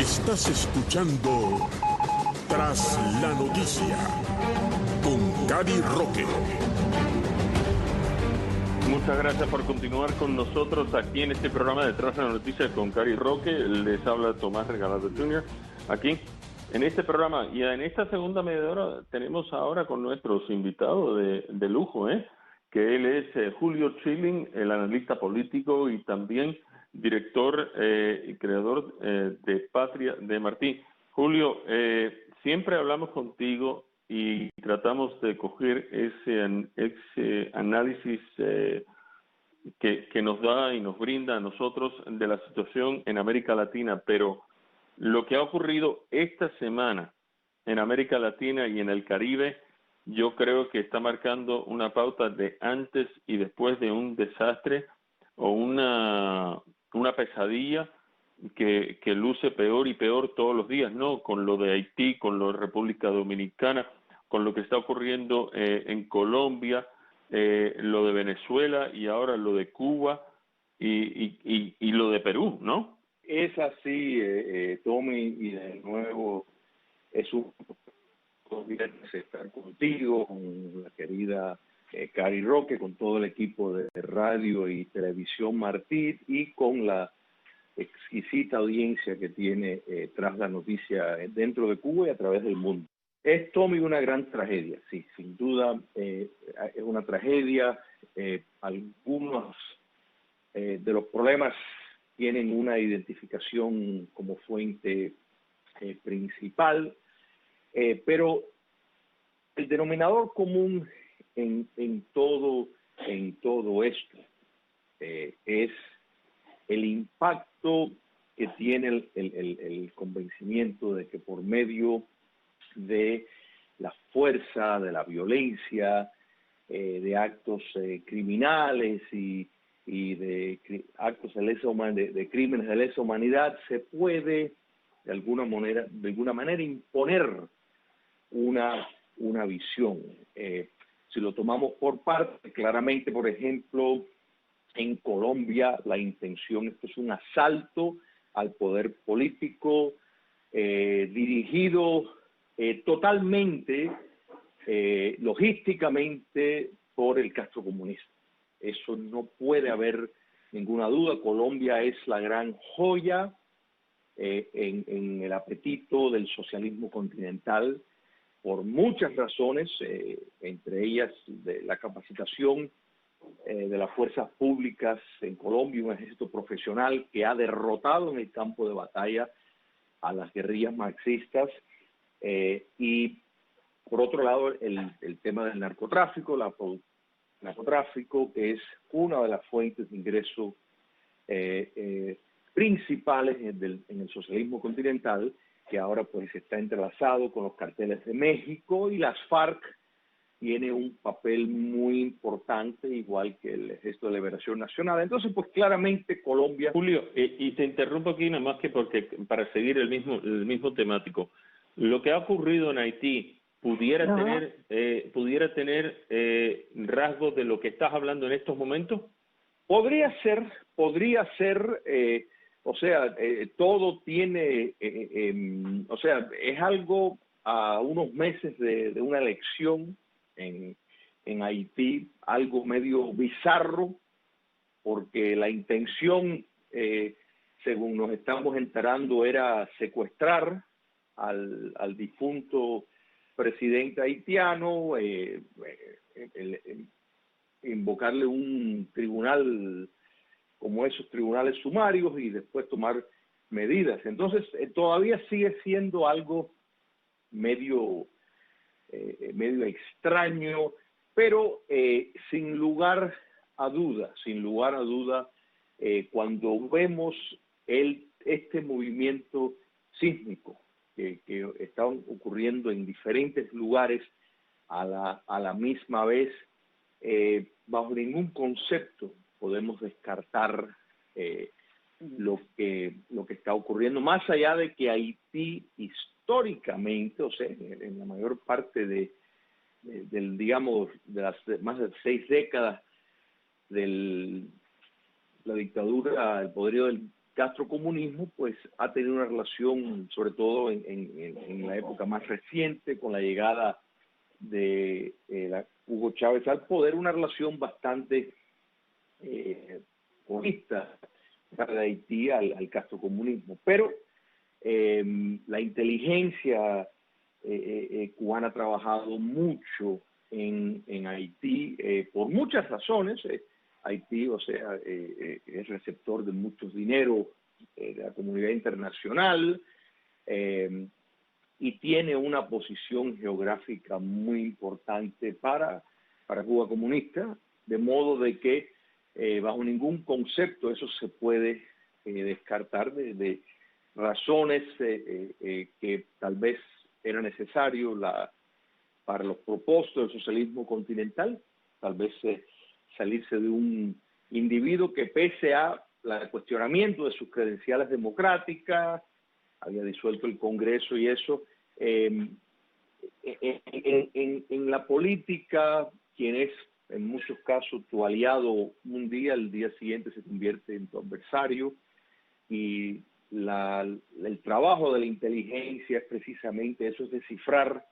Estás escuchando Tras la Noticia con Gary Roque. Muchas gracias por continuar con nosotros aquí en este programa de Tras la Noticia con Gary Roque. Les habla Tomás Regalado Jr. aquí en este programa. Y en esta segunda media hora tenemos ahora con nuestros invitados de lujo, que él es Julio Schilling, el analista político y también director y creador de Patria de Martí. Julio, siempre hablamos contigo y tratamos de coger ese análisis que nos da y nos brinda a nosotros de la situación en América Latina, pero lo que ha ocurrido esta semana en América Latina y en el Caribe, yo creo que está marcando una pauta de antes y después de un desastre o una pesadilla que luce peor y peor todos los días, ¿no? Con lo de Haití, con lo de República Dominicana, con lo que está ocurriendo en Colombia, lo de Venezuela y ahora lo de Cuba y lo de Perú, ¿no? Es así, Tommy, y de nuevo es un viernes estar contigo, con la querida Gary Roque, con todo el equipo de radio y televisión Martí y con la exquisita audiencia que tiene Tras la Noticia dentro de Cuba y a través del mundo. Es, Tommy, una gran tragedia, sí, sin duda es una tragedia. Algunos de los problemas tienen una identificación como fuente principal, pero el denominador común en todo esto es el impacto que tiene el convencimiento de que por medio de la fuerza, de la violencia, de actos criminales y de actos de crímenes de lesa humanidad, se puede de alguna manera imponer una visión. Si lo tomamos por parte, claramente, por ejemplo, en Colombia la intención, esto es un asalto al poder político dirigido totalmente, logísticamente, por el castrocomunismo. Eso no puede haber ninguna duda. Colombia es la gran joya en el apetito del socialismo continental por muchas razones, entre ellas de la capacitación de las fuerzas públicas en Colombia, un ejército profesional que ha derrotado en el campo de batalla a las guerrillas marxistas, y por otro lado el tema del narcotráfico, narcotráfico, que es una de las fuentes de ingreso principales en el socialismo continental, que ahora pues está entrelazado con los carteles de México, y las FARC tiene un papel muy importante, igual que el Ejército de Liberación Nacional. Entonces, pues claramente Colombia... Julio, y te interrumpo aquí nada más que porque para seguir el mismo temático. Lo que ha ocurrido en Haití pudiera tener rasgos de lo que estás hablando en estos momentos. Podría ser, todo tiene, es algo a unos meses de una elección en Haití, algo medio bizarro, porque la intención, según nos estamos enterando, era secuestrar al difunto presidente haitiano, invocarle un tribunal como esos tribunales sumarios y después tomar medidas. Entonces, todavía sigue siendo algo medio extraño, pero sin lugar a duda, cuando vemos este movimiento sísmico que está ocurriendo en diferentes lugares a la misma vez, bajo ningún concepto podemos descartar lo que está ocurriendo, más allá de que Haití históricamente, o sea, en la mayor parte de las más de 6 décadas la dictadura, el poderío castrocomunismo pues ha tenido una relación, sobre todo en la época más reciente, con la llegada de Hugo Chávez al poder, una relación bastante comunista para Haití al castrocomunismo. Pero la inteligencia cubana ha trabajado mucho en Haití por muchas razones. Haití, o sea, es receptor de muchos dinero de la comunidad internacional y tiene una posición geográfica muy importante para Cuba comunista, de modo de que bajo ningún concepto eso se puede descartar de razones que tal vez era necesario para los propósitos del socialismo continental, tal vez salirse de un individuo que pese a el cuestionamiento de sus credenciales democráticas, había disuelto el Congreso y eso, en la política, quien es en muchos casos tu aliado un día, el día siguiente se convierte en tu adversario, y el trabajo de la inteligencia es precisamente eso, es descifrar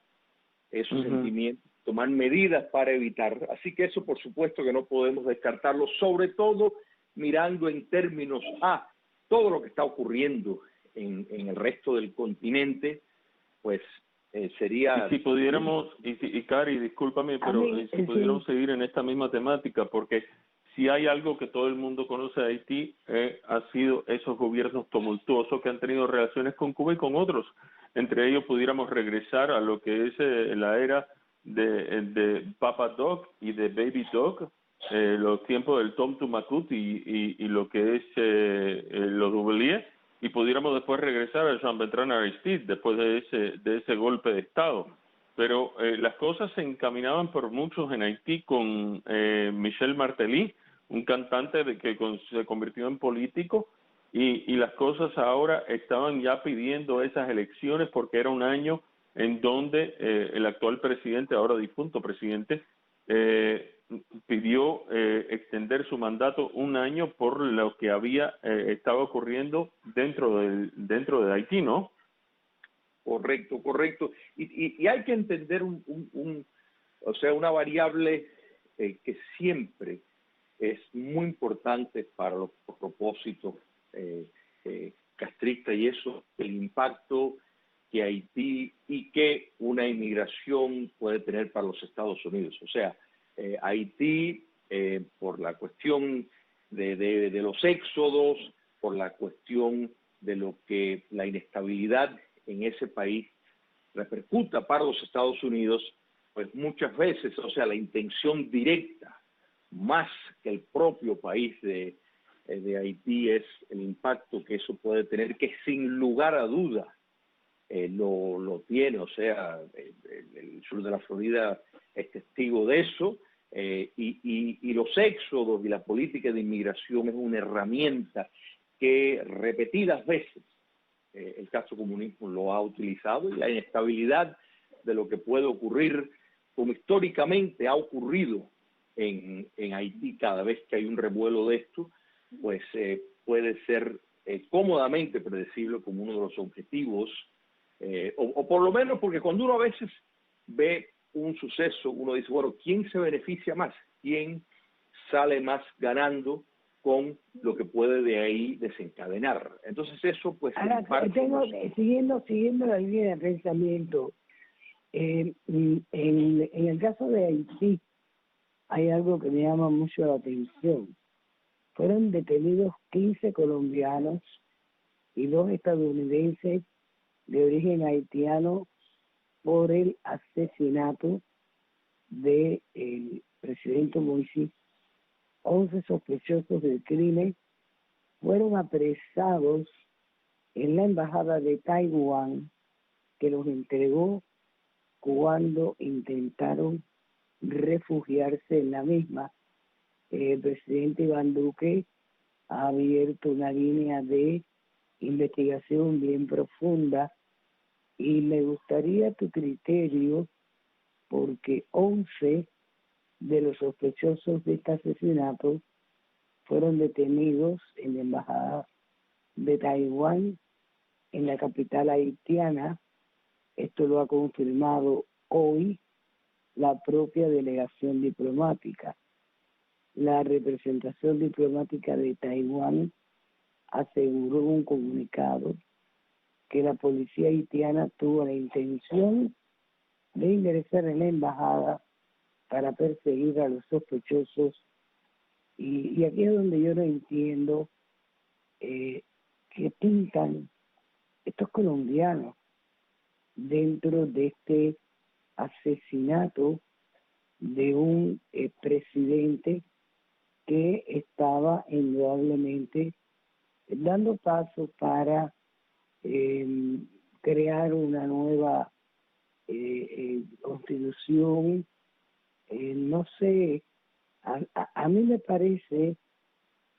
esos sentimientos, tomar medidas para evitar. Así que eso por supuesto que no podemos descartarlo, sobre todo mirando en términos a todo lo que está ocurriendo en el resto del continente, pues sería... Y si pudiéramos, y Cari, discúlpame, pero si pudiéramos seguir en esta misma temática, porque si hay algo que todo el mundo conoce de Haití, ha sido esos gobiernos tumultuosos que han tenido relaciones con Cuba y con otros. Entre ellos pudiéramos regresar a lo que es la era de Papa Doc y de Baby Doc, los tiempos del Tom Tumacut y lo que es los Duvalier, y pudiéramos después regresar a Jean-Bertrand Aristide después de ese golpe de Estado. Pero las cosas se encaminaban por muchos en Haití con Michel Martelly, un cantante que se convirtió en político, y las cosas ahora estaban ya pidiendo esas elecciones porque era un año en donde el actual presidente, ahora difunto presidente, pidió extender su mandato un año por lo que había estado ocurriendo dentro de Haití, ¿no? Correcto, correcto. Y hay que entender o sea, una variable que siempre es muy importante para los propósitos castristas, y eso, el impacto que Haití y que una inmigración puede tener para los Estados Unidos. O sea, Haití, por la cuestión de los éxodos, por la cuestión de lo que la inestabilidad en ese país repercuta para los Estados Unidos, pues muchas veces, o sea, la intención directa, más que el propio país de Haití, es el impacto que eso puede tener, que sin lugar a duda lo tiene. O sea, el sur de la Florida es testigo de eso, y los éxodos y la política de inmigración es una herramienta que repetidas veces el castrocomunismo lo ha utilizado, y la inestabilidad de lo que puede ocurrir, como históricamente ha ocurrido en Haití, cada vez que hay un revuelo de esto, pues puede ser cómodamente predecible como uno de los objetivos, o por lo menos porque cuando uno a veces ve un suceso, uno dice, bueno, ¿quién se beneficia más? ¿Quién sale más ganando con lo que puede de ahí desencadenar? Entonces eso, pues... Ahora, siguiendo la línea de pensamiento, en el caso de Haití hay algo que me llama mucho la atención. Fueron detenidos 15 colombianos y 2 estadounidenses de origen haitiano por el asesinato del presidente Moïse. 11 sospechosos del crimen fueron apresados en la embajada de Taiwán, que los entregó cuando intentaron refugiarse en la misma. El presidente Iván Duque ha abierto una línea de investigación bien profunda, y me gustaría tu criterio, porque 11 de los sospechosos de este asesinato fueron detenidos en la embajada de Taiwán en la capital haitiana. Esto lo ha confirmado hoy la propia delegación diplomática. La representación diplomática de Taiwán aseguró en un comunicado que la policía haitiana tuvo la intención de ingresar en la embajada para perseguir a los sospechosos. Y aquí es donde yo no entiendo que pintan estos colombianos dentro de este asesinato de un presidente que estaba indudablemente dando paso para crear una nueva constitución. No sé, a mí me parece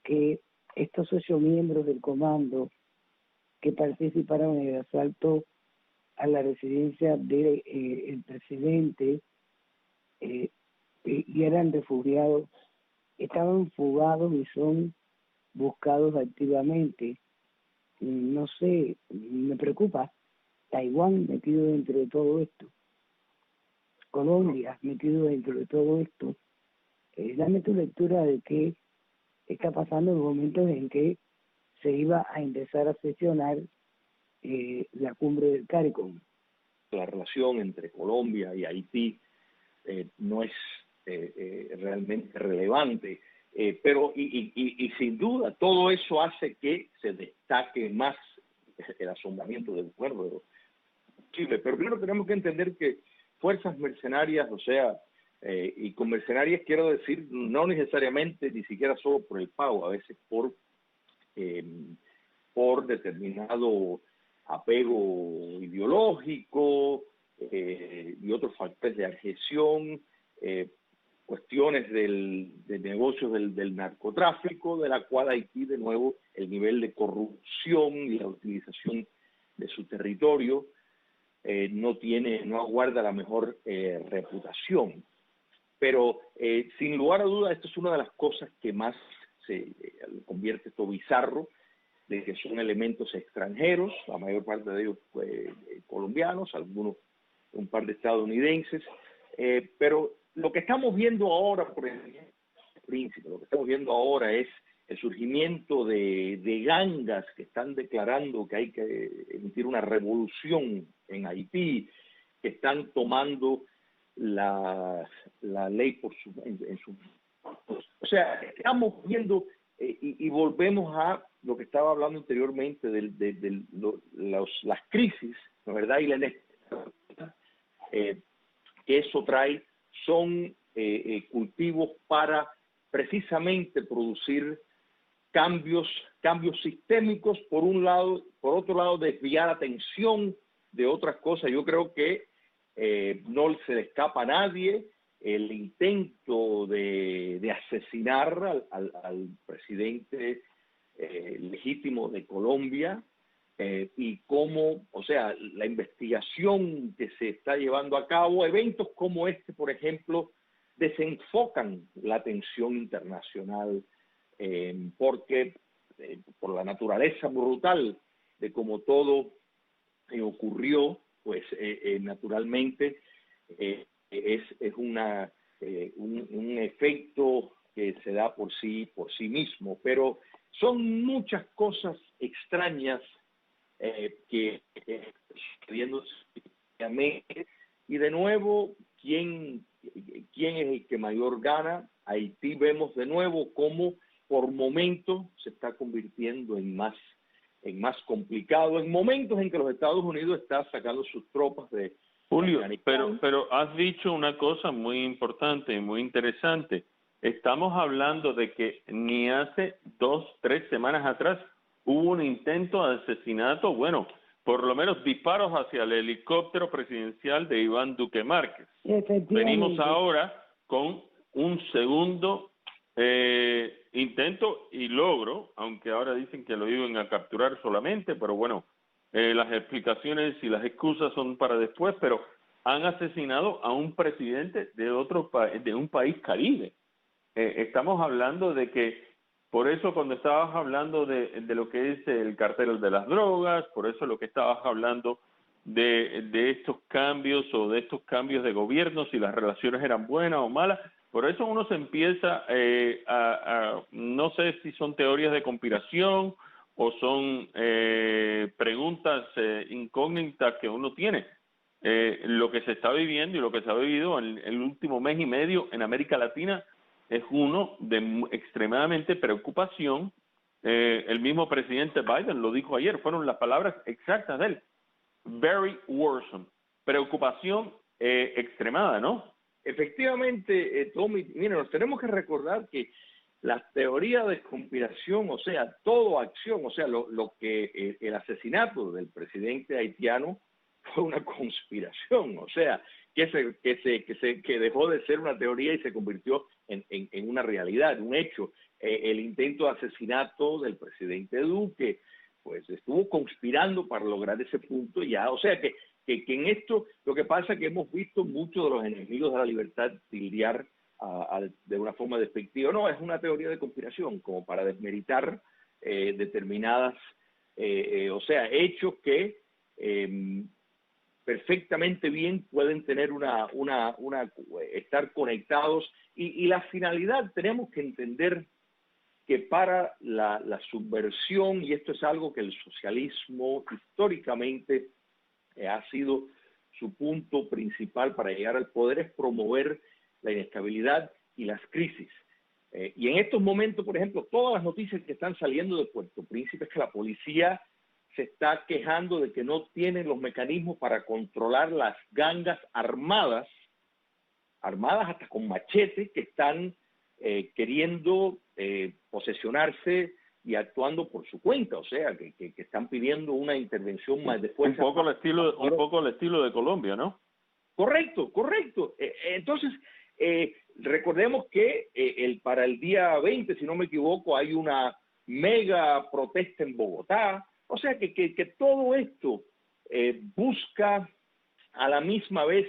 que estos 8 miembros del comando que participaron en el asalto a la residencia del el presidente y eran refugiados, estaban fugados y son buscados activamente. No sé, me preocupa Taiwán metido dentro de todo esto, Colombia metido dentro de todo esto. Dame tu lectura de qué está pasando en los momentos en que se iba a empezar a sesionar la cumbre del CARICOM. La relación entre Colombia y Haití no es realmente relevante, pero y sin duda todo eso hace que se destaque más el asombramiento del pueblo de Chile. Pero primero tenemos que entender que fuerzas mercenarias, o sea, y con mercenarias quiero decir no necesariamente ni siquiera solo por el pago, a veces por determinado apego ideológico y otros factores de adhesión, cuestiones de negocios del narcotráfico, de la cual Haití, de nuevo, el nivel de corrupción y la utilización de su territorio no aguarda la mejor reputación. Pero sin lugar a duda, esto es una de las cosas que más se convierte esto bizarro, de que son elementos extranjeros, la mayor parte de ellos colombianos, algunos un par de estadounidenses, pero lo que estamos viendo ahora, por ejemplo, Príncipe, lo que estamos viendo ahora es el surgimiento de gangas que están declarando que hay que emitir una revolución en Haití, que están tomando la ley en su... O sea, estamos viendo y volvemos a lo que estaba hablando anteriormente de las crisis, ¿no es verdad? Y la inestabilidad que eso trae son cultivos para precisamente producir cambios sistémicos, por un lado, por otro lado desviar atención de otras cosas. Yo creo que no se le escapa a nadie el intento de asesinar al presidente legítimo de Colombia, y cómo, o sea, la investigación que se está llevando a cabo, eventos como este, por ejemplo, desenfocan la atención internacional, porque por la naturaleza brutal de cómo todo ocurrió, pues naturalmente es un efecto que se da por sí mismo, pero son muchas cosas extrañas que sucediendo, y de nuevo, ¿quién es el que mayor gana? Haití vemos de nuevo cómo por momentos se está convirtiendo en más complicado, en momentos en que los Estados Unidos está sacando sus tropas de Julio, pero has dicho una cosa muy importante y muy interesante. Estamos hablando de que ni hace 2-3 semanas atrás hubo un intento de asesinato, bueno, por lo menos disparos hacia el helicóptero presidencial de Iván Duque Márquez. Venimos ahora con un segundo intento y logro, aunque ahora dicen que lo iban a capturar solamente, pero bueno, las explicaciones y las excusas son para después, pero han asesinado a un presidente de un país caribe. Estamos hablando de que Por eso cuando estabas hablando de lo que es el cartel de las drogas, por eso lo que estabas hablando de estos cambios o de estos cambios de gobierno, si las relaciones eran buenas o malas, por eso uno se empieza no sé si son teorías de conspiración o son preguntas incógnitas que uno tiene. Lo que se está viviendo y lo que se ha vivido en el último mes y medio en América Latina es uno de extremadamente preocupación. El mismo presidente Biden lo dijo ayer, fueron las palabras exactas de él. Very worrisome. Preocupación extremada, ¿no? Efectivamente, Tommy, mira, nos tenemos que recordar que las teorías de conspiración, o sea, todo acción, o sea, lo que el asesinato del presidente haitiano fue una conspiración, o sea, que dejó de ser una teoría y se convirtió en una realidad, un hecho. El intento de asesinato del presidente Duque, pues estuvo conspirando para lograr ese punto ya, o sea que en esto lo que pasa es que hemos visto muchos de los enemigos de la libertad tildear de una forma despectiva. No, es una teoría de conspiración, como para desmeritar determinadas, o sea, hechos que perfectamente bien pueden tener estar conectados y la finalidad tenemos que entender que para la subversión, y esto es algo que el socialismo históricamente ha sido su punto principal para llegar al poder, es promover la inestabilidad y las crisis. Y en estos momentos, por ejemplo, todas las noticias que están saliendo de Puerto Príncipe es que la policía se está quejando de que no tienen los mecanismos para controlar las gangas armadas hasta con machetes, que están queriendo posesionarse y actuando por su cuenta, o sea, que están pidiendo una intervención más de fuerza. Un poco el estilo de Colombia, ¿no? Correcto. Entonces, recordemos que para el día 20, si no me equivoco, hay una mega protesta en Bogotá, o sea, que todo esto busca a la misma vez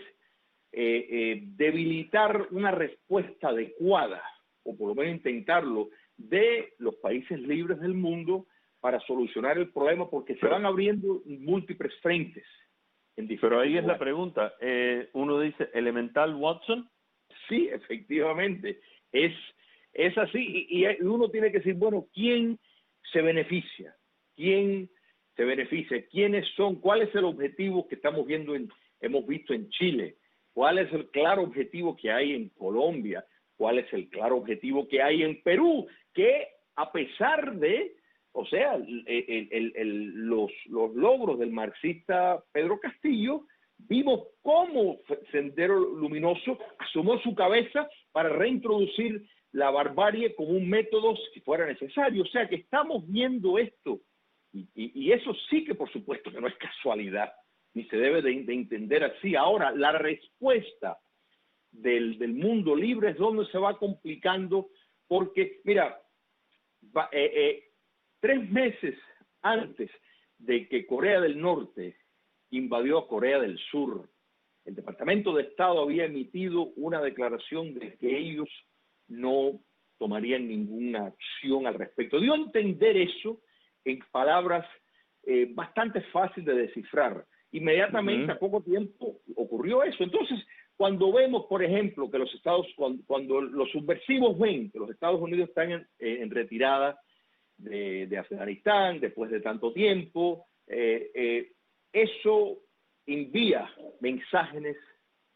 debilitar una respuesta adecuada, o por lo menos intentarlo, de los países libres del mundo para solucionar el problema, porque se van abriendo múltiples frentes. Pero ahí es la pregunta, uno dice, ¿elemental Watson? Sí, efectivamente, es así, y uno tiene que decir, bueno, ¿quién se beneficia? ¿Quiénes son? ¿Cuál es el objetivo que hemos visto en Chile? ¿Cuál es el claro objetivo que hay en Colombia? ¿Cuál es el claro objetivo que hay en Perú? Que a pesar de, o sea, los logros del marxista Pedro Castillo, vimos cómo Sendero Luminoso asomó su cabeza para reintroducir la barbarie como un método si fuera necesario. O sea, que estamos viendo esto. Y eso sí que por supuesto que no es casualidad, ni se debe de entender así. Ahora, la respuesta del mundo libre es donde se va complicando, porque, mira, 3 meses antes de que Corea del Norte invadió a Corea del Sur, el Departamento de Estado había emitido una declaración de que ellos no tomarían ninguna acción al respecto. Dio a entender eso en palabras bastante fácil de descifrar. Inmediatamente, a poco tiempo, ocurrió eso. Entonces, cuando vemos, por ejemplo, que cuando los subversivos ven que los Estados Unidos están en retirada de Afganistán después de tanto tiempo, eso envía mensajes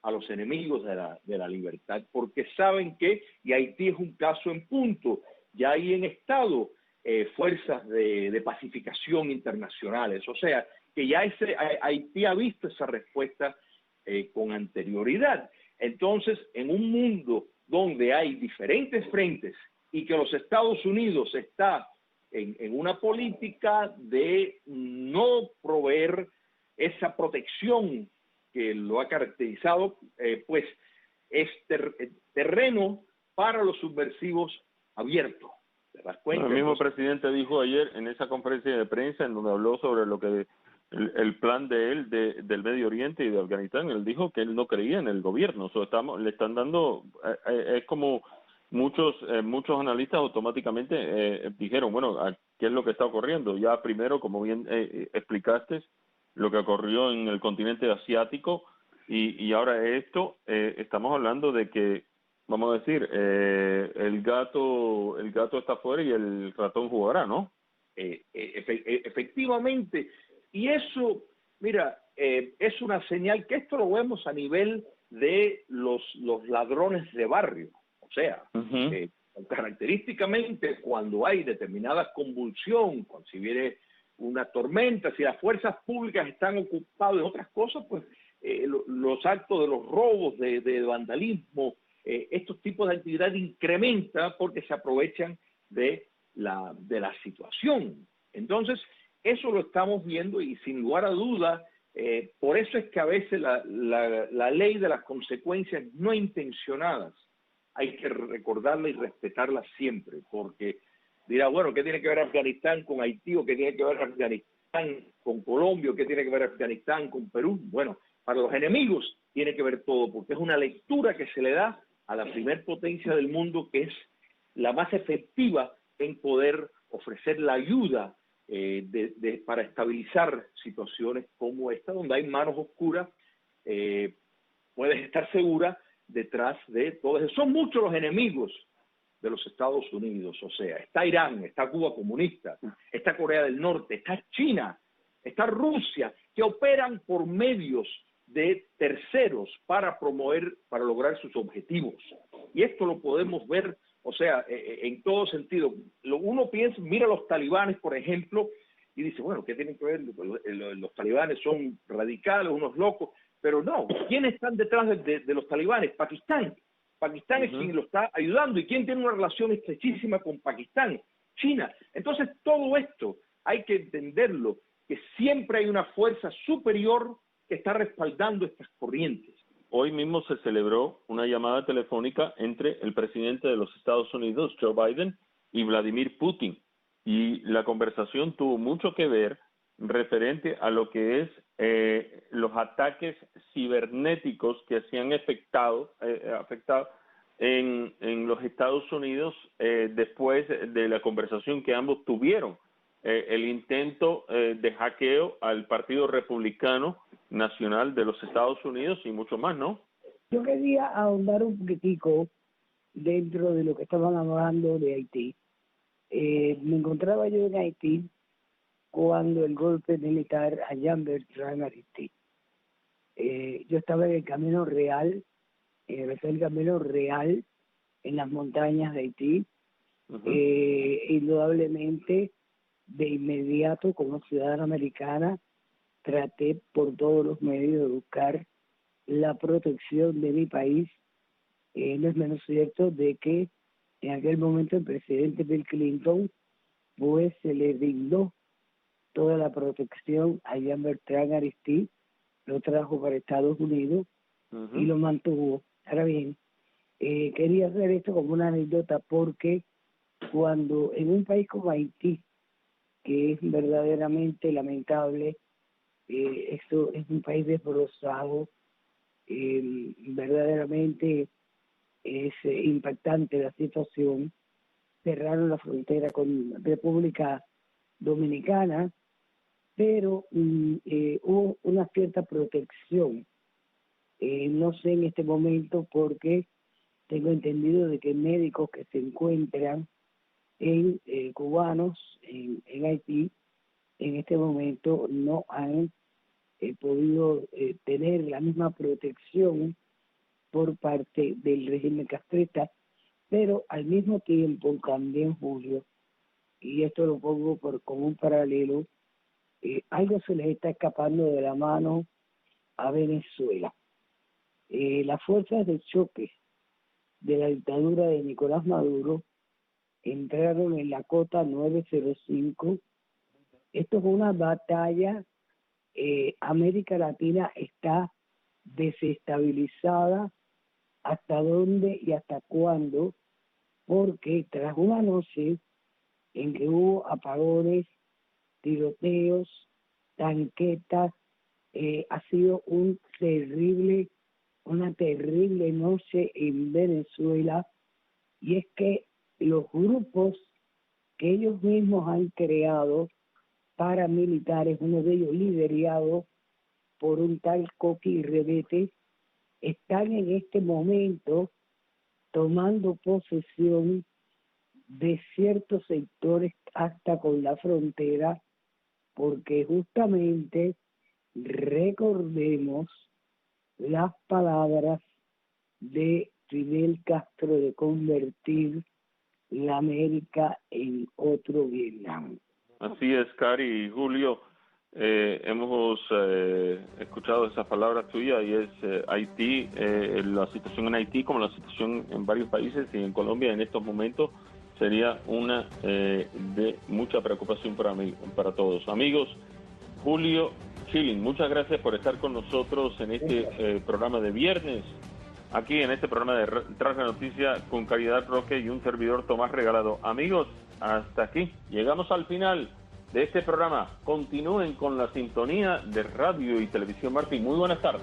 a los enemigos de la libertad, porque saben que, y Haití es un caso en punto, ya hay en estado fuerzas de pacificación internacionales, o sea, que ya Haití ha visto esa respuesta con anterioridad. Entonces, en un mundo donde hay diferentes frentes y que los Estados Unidos está en una política de no proveer esa protección que lo ha caracterizado, pues es terreno para los subversivos abierto. ¿Te das cuenta? El mismo presidente dijo ayer en esa conferencia de prensa en donde habló sobre lo que el plan de él del Medio Oriente y de Afganistán. Él dijo que él no creía en el gobierno. Le están dando, es como muchos analistas automáticamente dijeron, bueno, ¿qué es lo que está ocurriendo? Ya primero, como bien explicaste, lo que ocurrió en el continente asiático y ahora esto, estamos hablando de que, vamos a decir, el gato está afuera y el ratón jugará, ¿no? Efectivamente, y eso, mira, es una señal que esto lo vemos a nivel de los ladrones de barrio. O sea, característicamente cuando hay determinada convulsión, cuando si viene una tormenta, si las fuerzas públicas están ocupadas en otras cosas, pues los actos de los robos, de vandalismo, estos tipos de actividad incrementa porque se aprovechan de la situación. Entonces, eso lo estamos viendo y sin lugar a duda, por eso es que a veces la ley de las consecuencias no intencionadas hay que recordarla y respetarla siempre, porque dirá, bueno, ¿qué tiene que ver Afganistán con Haití o qué tiene que ver Afganistán con Colombia o qué tiene que ver Afganistán con Perú? Bueno, para los enemigos tiene que ver todo, porque es una lectura que se le da a la primer potencia del mundo, que es la más efectiva en poder ofrecer la ayuda para estabilizar situaciones como esta, donde hay manos oscuras. Puedes estar segura detrás de todo eso. Son muchos los enemigos de los Estados Unidos, o sea, está Irán, está Cuba comunista, está Corea del Norte, está China, está Rusia, que operan por medios de terceros para lograr sus objetivos. Y esto lo podemos ver, o sea, en todo sentido. Uno piensa, mira los talibanes, por ejemplo, y dice, bueno, ¿qué tienen que ver? Los talibanes son radicales, unos locos, pero no. ¿Quiénes están detrás de los talibanes? Pakistán. Pakistán es quien lo está ayudando. ¿Y quién tiene una relación estrechísima con Pakistán? China. Entonces, todo esto hay que entenderlo, que siempre hay una fuerza superior que está respaldando estas corrientes. Hoy mismo se celebró una llamada telefónica entre el presidente de los Estados Unidos, Joe Biden, y Vladimir Putin. Y la conversación tuvo mucho que ver referente a lo que es los ataques cibernéticos que se han afectado en los Estados Unidos después de la conversación que ambos tuvieron. El intento de hackeo al Partido Republicano Nacional de los Estados Unidos y mucho más, ¿no? Yo quería ahondar un poquitico dentro de lo que estaban hablando de Haití. Me encontraba yo en Haití cuando el golpe militar a Jean-Bertrand Aristide. Yo estaba en el Camino Real, en las montañas de Haití. Indudablemente, de inmediato, como ciudadana americana, traté por todos los medios de buscar la protección de mi país. No es menos cierto de que en aquel momento el presidente Bill Clinton pues se le brindó toda la protección a Jean-Bertrand Aristide, lo trajo para Estados Unidos y lo mantuvo. Ahora bien, quería hacer esto como una anécdota porque cuando en un país como Haití, que es verdaderamente lamentable, esto es un país desbrozado, verdaderamente es impactante la situación. Cerraron la frontera con República Dominicana, pero hubo una cierta protección. No sé en este momento porque tengo entendido de que médicos que se encuentran en cubanos en Haití en este momento no han podido tener la misma protección por parte del régimen castrista, pero al mismo tiempo también, Julio, y esto lo pongo como un paralelo, algo se les está escapando de la mano a Venezuela. Las fuerzas de choque de la dictadura de Nicolás Maduro entraron en la cota 905. Esto es una batalla. América Latina está desestabilizada. ¿Hasta dónde y hasta cuándo? Porque tras una noche en que hubo apagones, tiroteos, tanquetas, ha sido una terrible noche en Venezuela, y es que los grupos que ellos mismos han creado, paramilitares, uno de ellos liderado por un tal Coqui Rebete, están en este momento tomando posesión de ciertos sectores hasta con la frontera, porque justamente recordemos las palabras de Fidel Castro de convertir la América en otro Vietnam. Así es, Cari y Julio. Hemos escuchado esas palabras tuyas y es Haití, la situación en Haití como la situación en varios países y en Colombia en estos momentos sería una de mucha preocupación para todos. Amigos, Julio Schilling, muchas gracias por estar con nosotros en este programa de viernes, aquí en este programa de Tras la Noticia con Caridad Roque y un servidor Tomás Regalado. Amigos, hasta aquí, llegamos al final de este programa. Continúen con la sintonía de Radio y Televisión Martín. Muy buenas tardes.